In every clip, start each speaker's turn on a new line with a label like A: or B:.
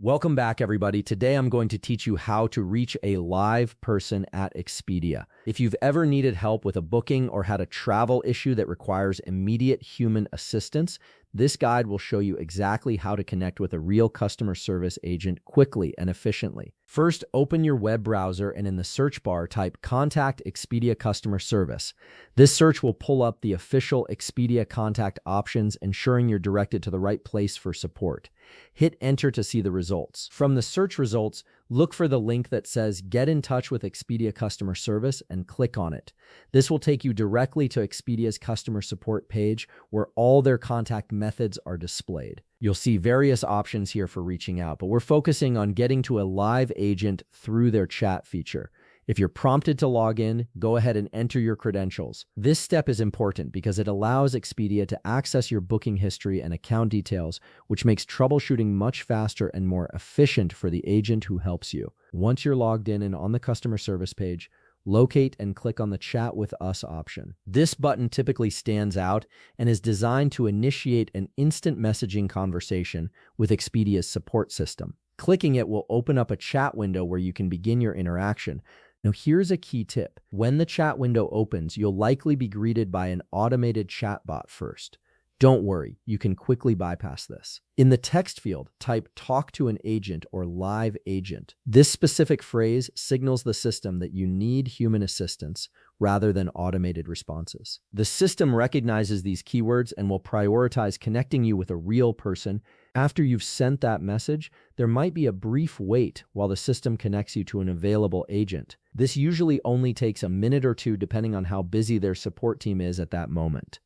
A: Welcome back, everybody. Today, I'm going to teach you how to reach a live person at Expedia. If you've ever needed help with a booking or had a travel issue that requires immediate human assistance, this guide will show you exactly how to connect with a real customer service agent quickly and efficiently. First, open your web browser and in the search bar, type Contact Expedia Customer Service. This search will pull up the official Expedia contact options, ensuring you're directed to the right place for support. Hit enter to see the results. From the search results, look for the link that says Get in touch with Expedia Customer Service and click on it. This will take you directly to Expedia's customer support page where all their contact methods are displayed. You'll see various options here for reaching out, but we're focusing on getting to a live agent through their chat feature. If you're prompted to log in, go ahead and enter your credentials. This step is important because it allows Expedia to access your booking history and account details, which makes troubleshooting much faster and more efficient for the agent who helps you. Once you're logged in and on the customer service page, locate and click on the Chat with Us option. This button typically stands out and is designed to initiate an instant messaging conversation with Expedia's support system. Clicking it will open up a chat window where you can begin your interaction. Now, here's a key tip. When the chat window opens, you'll likely be greeted by an automated chatbot first. Don't worry, you can quickly bypass this. In the text field, type Talk to an Agent or Live Agent. This specific phrase signals the system that you need human assistance rather than automated responses. The system recognizes these keywords and will prioritize connecting you with a real person. After you've sent that message, there might be a brief wait while the system connects you to an available agent. This usually only takes a minute or two depending on how busy their support team is at that moment.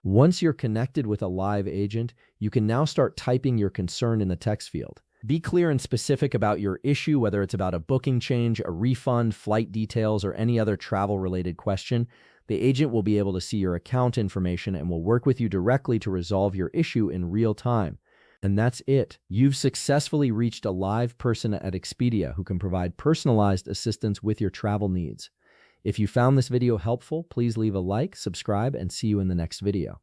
A: Once you're connected with a live agent, you can now start typing your concern in the text field. Be clear and specific about your issue, whether it's about a booking change, a refund, flight details, or any other travel-related question. The agent will be able to see your account information and will work with you directly to resolve your issue in real time. And that's it. You've successfully reached a live person at Expedia who can provide personalized assistance with your travel needs. If you found this video helpful, please leave a like, subscribe, and see you in the next video.